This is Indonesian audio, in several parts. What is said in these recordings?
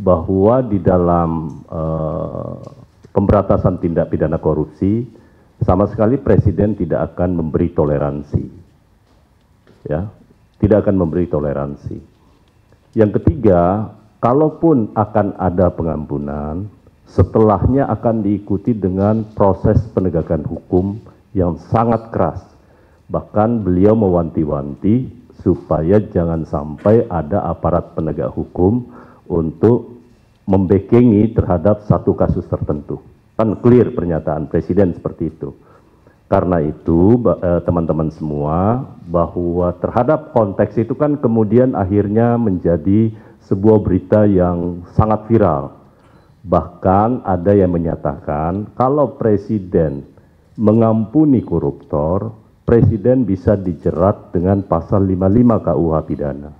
bahwa di dalam pemberantasan tindak pidana korupsi sama sekali Presiden tidak akan memberi toleransi, ya, tidak akan memberi toleransi. Yang ketiga, kalaupun akan ada pengampunan, setelahnya akan diikuti dengan proses penegakan hukum yang sangat keras. Bahkan beliau mewanti-wanti supaya jangan sampai ada aparat penegak hukum untuk membekengi terhadap satu kasus tertentu. Kan clear pernyataan Presiden seperti itu. Karena itu teman-teman semua, bahwa terhadap konteks itu kan kemudian akhirnya menjadi sebuah berita yang sangat viral. Bahkan ada yang menyatakan kalau Presiden mengampuni koruptor, Presiden bisa dijerat dengan pasal 55 KUH pidana.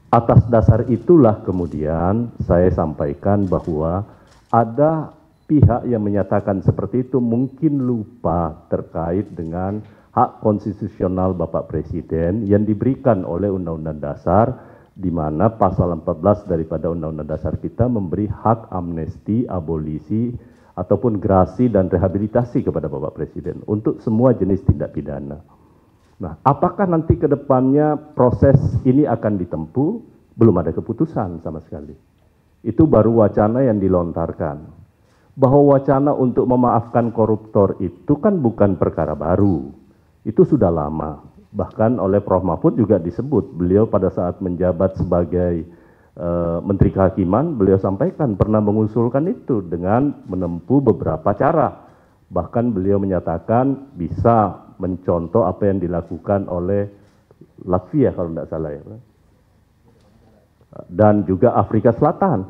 Atas dasar itulah kemudian saya sampaikan bahwa ada pihak yang menyatakan seperti itu mungkin lupa terkait dengan hak konstitusional Bapak Presiden yang diberikan oleh Undang-Undang Dasar, di mana pasal 14 daripada Undang-Undang Dasar kita memberi hak amnesti, abolisi, ataupun grasi dan rehabilitasi kepada Bapak Presiden untuk semua jenis tindak pidana. Nah, apakah nanti ke depannya proses ini akan ditempuh? Belum ada keputusan sama sekali. Itu baru wacana yang dilontarkan. Bahwa wacana untuk memaafkan koruptor itu kan bukan perkara baru. Itu sudah lama. Bahkan oleh Prof. Mahfud juga disebut, beliau pada saat menjabat sebagai Menteri Kehakiman, beliau sampaikan pernah mengusulkan itu dengan menempuh beberapa cara. Bahkan beliau menyatakan bisa mencontoh apa yang dilakukan oleh Latvia kalau tidak salah ya, dan juga Afrika Selatan.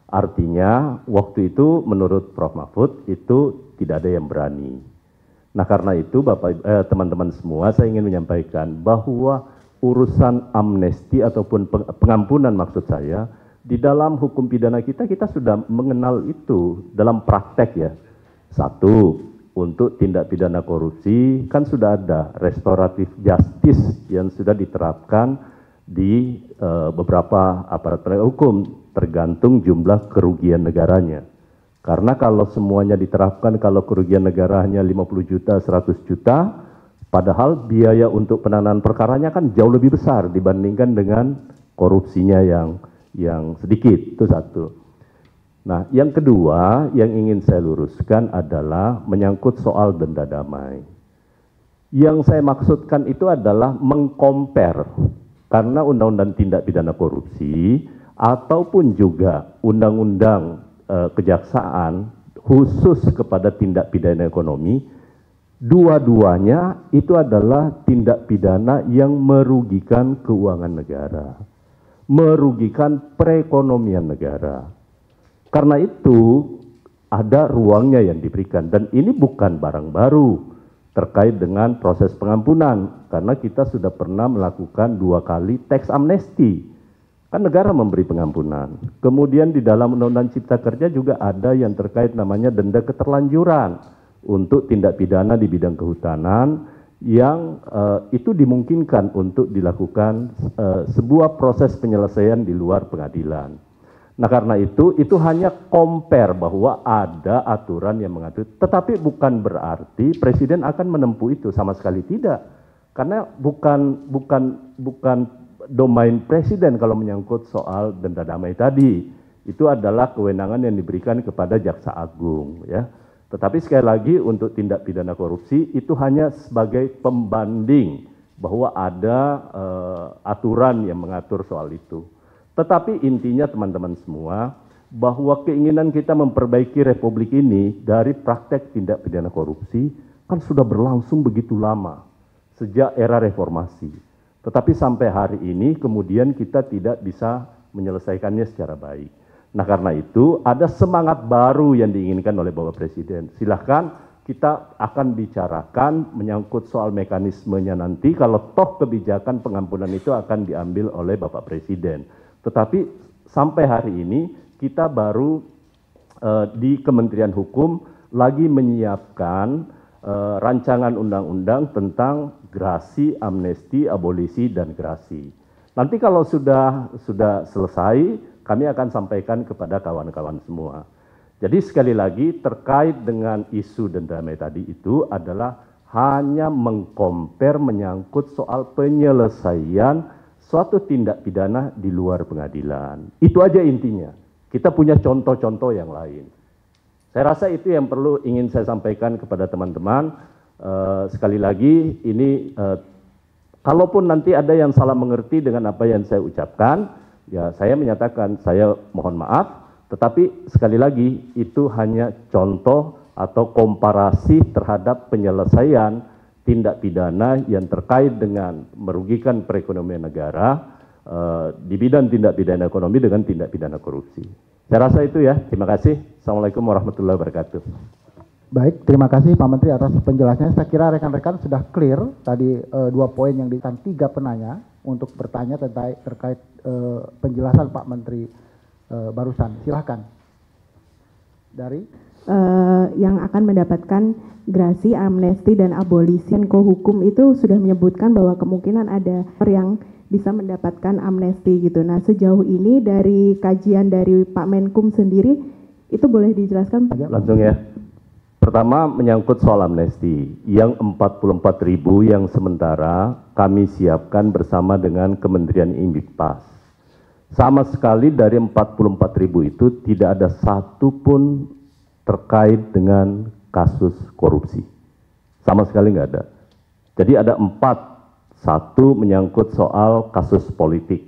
Artinya waktu itu menurut Prof. Mahfud itu tidak ada yang berani. Nah karena itu teman-teman semua, saya ingin menyampaikan bahwa urusan amnesti ataupun pengampunan maksud saya, di dalam hukum pidana kita sudah mengenal itu dalam praktek ya. Satu, untuk tindak pidana korupsi kan sudah ada restoratif justice yang sudah diterapkan di beberapa aparat penegak hukum, tergantung jumlah kerugian negaranya. Karena kalau semuanya diterapkan, kalau kerugian negara hanya 50 juta, 100 juta, padahal biaya untuk penanganan perkaranya kan jauh lebih besar dibandingkan dengan korupsinya yang sedikit, itu satu. Nah, yang kedua yang ingin saya luruskan adalah menyangkut soal denda damai. Yang saya maksudkan itu adalah mengcompare, karena Undang-Undang Tindak Pidana Korupsi ataupun juga Undang-Undang Kejaksaan khusus kepada tindak pidana ekonomi, dua-duanya itu adalah tindak pidana yang merugikan keuangan negara, merugikan perekonomian negara. Karena itu ada ruangnya yang diberikan, dan ini bukan barang baru terkait dengan proses pengampunan, karena kita sudah pernah melakukan 2 kali tax amnesty. Kan negara memberi pengampunan. Kemudian di dalam Undang-Undang Cipta Kerja juga ada yang terkait namanya denda keterlanjuran untuk tindak pidana di bidang kehutanan yang itu dimungkinkan untuk dilakukan sebuah proses penyelesaian di luar pengadilan. Nah karena itu hanya compare bahwa ada aturan yang mengatur, tetapi bukan berarti Presiden akan menempuh itu, sama sekali tidak. Karena bukan domain Presiden kalau menyangkut soal denda damai tadi. Itu adalah kewenangan yang diberikan kepada Jaksa Agung ya. Tetapi sekali lagi untuk tindak pidana korupsi itu hanya sebagai pembanding bahwa ada aturan yang mengatur soal itu. Tetapi intinya teman-teman semua, bahwa keinginan kita memperbaiki Republik ini dari praktek tindak pidana korupsi kan sudah berlangsung begitu lama, sejak era reformasi. Tetapi sampai hari ini kemudian kita tidak bisa menyelesaikannya secara baik. Nah karena itu ada semangat baru yang diinginkan oleh Bapak Presiden. Silahkan kita akan bicarakan menyangkut soal mekanismenya nanti kalau toh kebijakan pengampunan itu akan diambil oleh Bapak Presiden. Tetapi sampai hari ini kita baru di Kementerian Hukum lagi menyiapkan rancangan undang-undang tentang grasi, amnesti, abolisi, dan grasi. Nanti kalau sudah selesai, kami akan sampaikan kepada kawan-kawan semua. Jadi sekali lagi terkait dengan isu denda damai tadi itu adalah hanya mengkompar menyangkut soal penyelesaian suatu tindak pidana di luar pengadilan. Itu aja intinya. Kita punya contoh-contoh yang lain. Saya rasa itu yang perlu ingin saya sampaikan kepada teman-teman. Sekali lagi ini kalaupun nanti ada yang salah mengerti dengan apa yang saya ucapkan, ya saya menyatakan saya mohon maaf. Tetapi sekali lagi itu hanya contoh atau komparasi terhadap penyelesaian tindak pidana yang terkait dengan merugikan perekonomian negara di bidang tindak pidana ekonomi dengan tindak pidana korupsi. Saya rasa itu ya. Terima kasih. Assalamualaikum warahmatullahi wabarakatuh. Baik, terima kasih Pak Menteri atas penjelasannya. Saya kira rekan-rekan sudah clear tadi 2 poin yang ditahan 3 penanya untuk bertanya terkait penjelasan Pak Menteri barusan. Silahkan. Dari yang akan mendapatkan grasi, amnesti, dan abolisi. Menko Hukum itu sudah menyebutkan bahwa kemungkinan ada yang bisa mendapatkan amnesti gitu. Nah, sejauh ini dari kajian dari Pak Menkum sendiri, itu boleh dijelaskan? Langsung ya. Pertama menyangkut soal amnesti. Yang 44.000 yang sementara kami siapkan bersama dengan Kementerian Indikpas. Sama sekali dari 44.000 itu tidak ada satu pun terkait dengan kasus korupsi. Sama sekali nggak ada. Jadi ada 4. Satu menyangkut soal kasus politik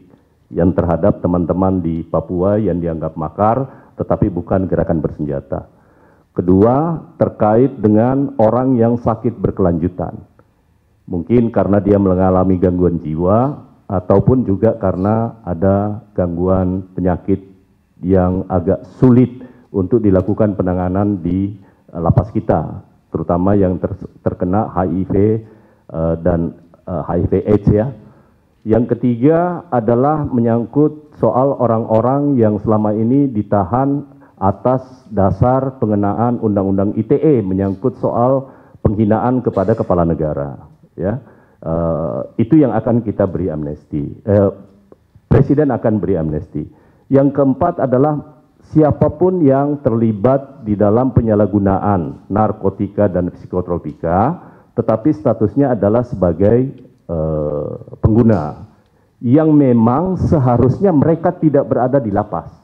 yang terhadap teman-teman di Papua yang dianggap makar tetapi bukan gerakan bersenjata. Kedua, terkait dengan orang yang sakit berkelanjutan. Mungkin karena dia mengalami gangguan jiwa ataupun juga karena ada gangguan penyakit yang agak sulit untuk dilakukan penanganan di lapas kita, terutama yang terkena HIV dan HIV/AIDS ya. Yang ketiga adalah menyangkut soal orang-orang yang selama ini ditahan atas dasar pengenaan Undang-Undang ITE menyangkut soal penghinaan kepada kepala negara. Ya, itu yang akan kita beri amnesti. Presiden akan beri amnesti. Yang keempat adalah siapapun yang terlibat di dalam penyalahgunaan narkotika dan psikotropika, tetapi statusnya adalah sebagai pengguna yang memang seharusnya mereka tidak berada di lapas.